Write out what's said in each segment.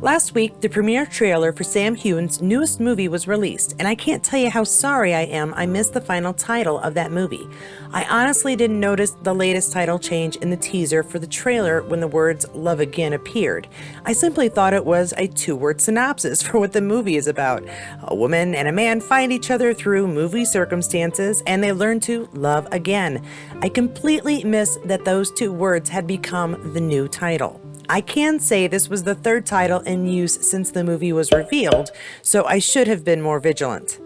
Last week, the premiere trailer for Sam Heughan's newest movie was released, and I can't tell you how sorry I am I missed the final title of that movie. I honestly didn't notice the latest title change in the teaser for the trailer when the words "Love Again" appeared. I simply thought it was a two-word synopsis for what the movie is about. A woman and a man find each other through movie circumstances, and they learn to love again. I completely missed that those two words had become the new title. I can say this was the third title in use since the movie was revealed, so I should have been more vigilant.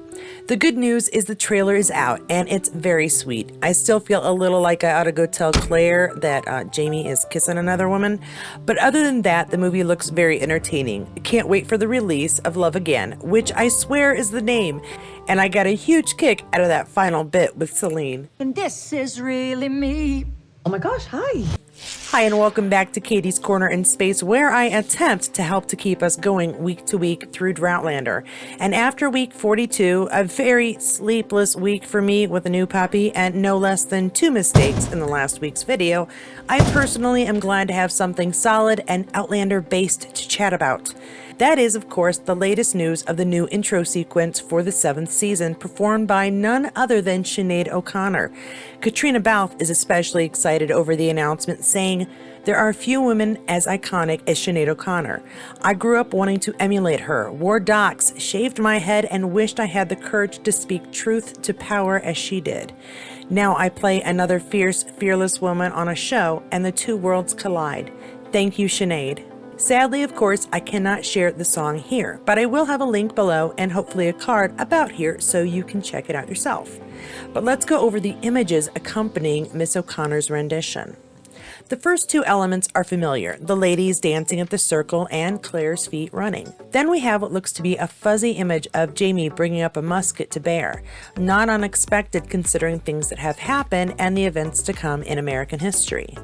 The good news is the trailer is out, and it's very sweet. I still feel a little like I ought to go tell Claire that Jamie is kissing another woman, but other than that, the movie looks very entertaining. Can't wait for the release of Love Again, which I swear is the name, and I got a huge kick out of that final bit with Celine. And this is really me. Oh my gosh, hi. Hi, and welcome back to Katie's Corner in Space, where I attempt to help to keep us going week to week through Outlander. And after week 42, a very sleepless week for me with a new puppy and no less than 2 mistakes in the last week's video, I personally am glad to have something solid and Outlander based to chat about. That is, of course, the latest news of the new intro sequence for the 7th season, performed by none other than Sinead O'Connor. Caitriona is especially excited over the announcement, saying, "There are few women as iconic as Sinead O'Connor. I grew up wanting to emulate her, wore docs, shaved my head, and wished I had the courage to speak truth to power as she did. Now I play another fierce, fearless woman on a show, and the two worlds collide. Thank you, Sinead." Sadly, of course, I cannot share the song here, but I will have a link below and hopefully a card about here so you can check it out yourself. But let's go over the images accompanying Miss O'Connor's rendition. The first two elements are familiar, the ladies dancing at the circle and Claire's feet running. Then we have what looks to be a fuzzy image of Jamie bringing up a musket to bear. Not unexpected considering things that have happened and the events to come in American history.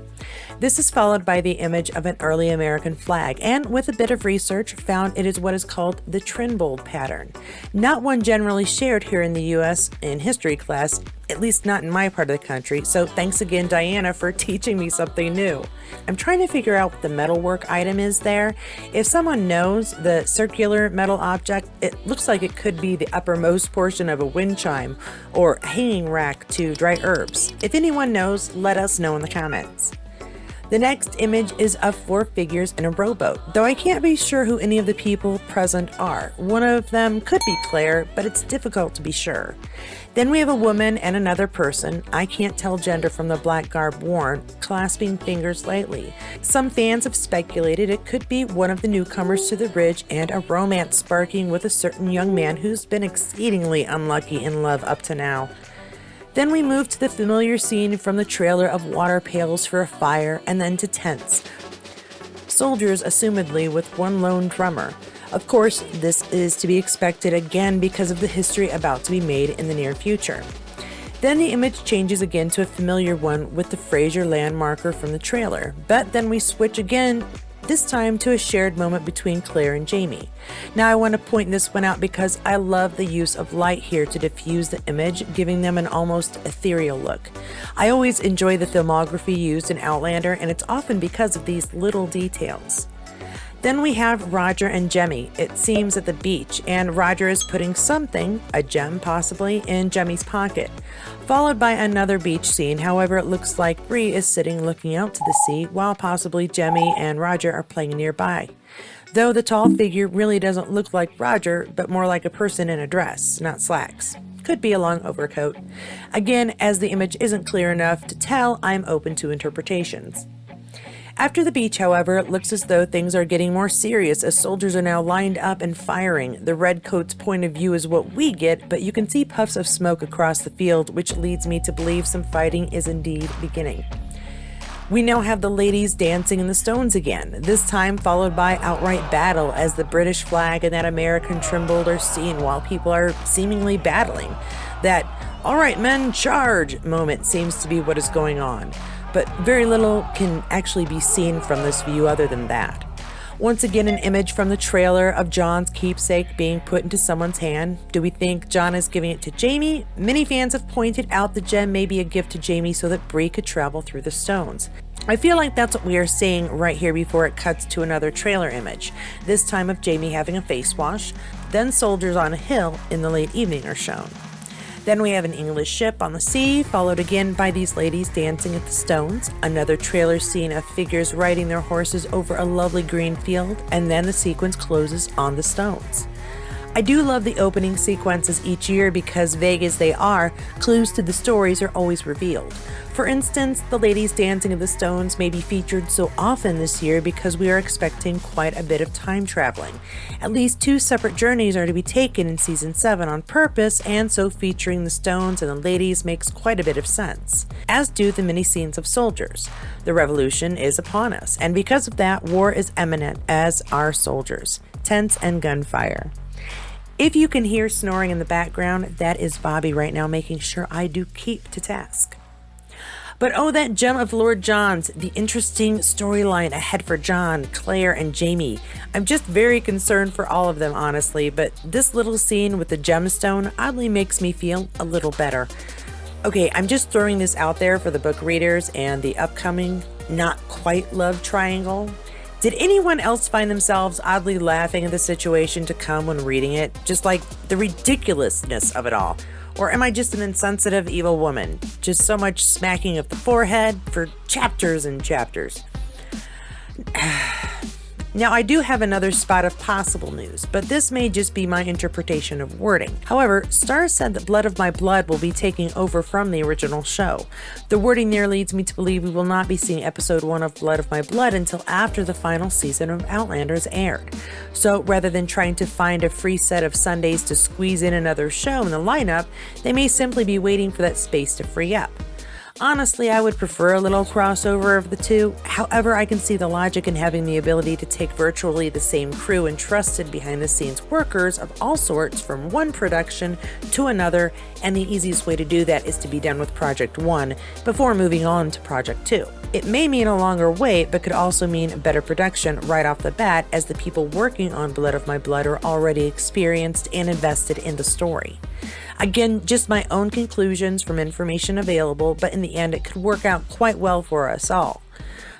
This is followed by the image of an early American flag, and with a bit of research found it is what is called the Trimbold pattern. Not one generally shared here in the US in history class, at least not in my part of the country, so thanks again Diana for teaching me something new. I'm trying to figure out what the metalwork item is there. If someone knows the circular metal object, it looks like it could be the uppermost portion of a wind chime or hanging rack to dry herbs. If anyone knows, let us know in the comments. The next image is of 4 figures in a rowboat, though I can't be sure who any of the people present are. One of them could be Claire, but it's difficult to be sure. Then we have a woman and another person, I can't tell gender from the black garb worn, clasping fingers lightly. Some fans have speculated it could be one of the newcomers to the bridge and a romance sparking with a certain young man who's been exceedingly unlucky in love up to now. Then we move to the familiar scene from the trailer of water pails for a fire and then to tents. Soldiers assumedly with one lone drummer. Of course, this is to be expected again because of the history about to be made in the near future. Then the image changes again to a familiar one with the Fraser land marker from the trailer, but then we switch again, this time to a shared moment between Claire and Jamie. Now I want to point this one out because I love the use of light here to diffuse the image, giving them an almost ethereal look. I always enjoy the filmography used in Outlander, and it's often because of these little details. Then we have Roger and Jemmy, it seems at the beach, and Roger is putting something, a gem possibly, in Jemmy's pocket. Followed by another beach scene, however it looks like Bree is sitting looking out to the sea while possibly Jemmy and Roger are playing nearby. Though the tall figure really doesn't look like Roger, but more like a person in a dress, not slacks. Could be a long overcoat. Again, as the image isn't clear enough to tell, I'm open to interpretations. After the beach, however, it looks as though things are getting more serious as soldiers are now lined up and firing. The redcoats' point of view is what we get, but you can see puffs of smoke across the field, which leads me to believe some fighting is indeed beginning. We now have the ladies dancing in the stones again, this time followed by outright battle as the British flag and that American Trimbold are seen while people are seemingly battling. That, "all right men, charge" moment seems to be what is going on. But very little can actually be seen from this view other than that. Once again, an image from the trailer of John's keepsake being put into someone's hand. Do we think John is giving it to Jamie? Many fans have pointed out the gem may be a gift to Jamie so that Bree could travel through the stones. I feel like that's what we are seeing right here before it cuts to another trailer image, this time of Jamie having a face wash, then soldiers on a hill in the late evening are shown. Then we have an English ship on the sea, followed again by these ladies dancing at the stones, another trailer scene of figures riding their horses over a lovely green field, and then the sequence closes on the stones. I do love the opening sequences each year because, vague as they are, clues to the stories are always revealed. For instance, the ladies dancing at the stones may be featured so often this year because we are expecting quite a bit of time traveling. At least 2 separate journeys are to be taken in Season 7 on purpose, and so featuring the stones and the ladies makes quite a bit of sense, as do the many scenes of soldiers. The revolution is upon us, and because of that, war is imminent, as are soldiers, tents and gunfire. If you can hear snoring in the background, that is Bobby right now making sure I do keep to task. But oh, that gem of Lord John's, the interesting storyline ahead for John, Claire, and Jamie. I'm just very concerned for all of them, honestly, but this little scene with the gemstone oddly makes me feel a little better. Okay, I'm just throwing this out there for the book readers and the upcoming not quite love triangle. Did anyone else find themselves oddly laughing at the situation to come when reading it? Just like the ridiculousness of it all? Or am I just an insensitive evil woman? Just so much smacking of the forehead for chapters and chapters. Now, I do have another spot of possible news, but this may just be my interpretation of wording. However, Starz said that Blood of My Blood will be taking over from the original show. The wording there leads me to believe we will not be seeing episode 1 of Blood of My Blood until after the final season of Outlander is aired. So rather than trying to find a free set of Sundays to squeeze in another show in the lineup, they may simply be waiting for that space to free up. Honestly, I would prefer a little crossover of the two. However, I can see the logic in having the ability to take virtually the same crew and trusted behind-the-scenes workers of all sorts from one production to another, and the easiest way to do that is to be done with Project 1 before moving on to Project 2. It may mean a longer wait, but could also mean better production right off the bat, as the people working on Blood of My Blood are already experienced and invested in the story. Again, just my own conclusions from information available, but in the end it could work out quite well for us all.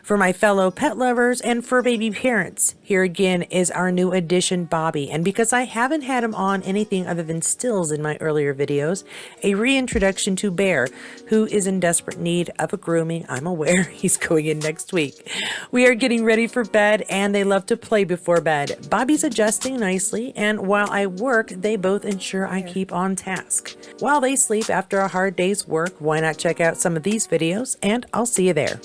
For my fellow pet lovers and fur baby parents, here again is our new addition, Bobby, and because I haven't had him on anything other than stills in my earlier videos, a reintroduction to Bear, who is in desperate need of a grooming. I'm aware he's going in next week. We are getting ready for bed, and they love to play before bed. Bobby's adjusting nicely, and while I work, they both ensure I keep on task. While they sleep after a hard day's work, why not check out some of these videos, and I'll see you there.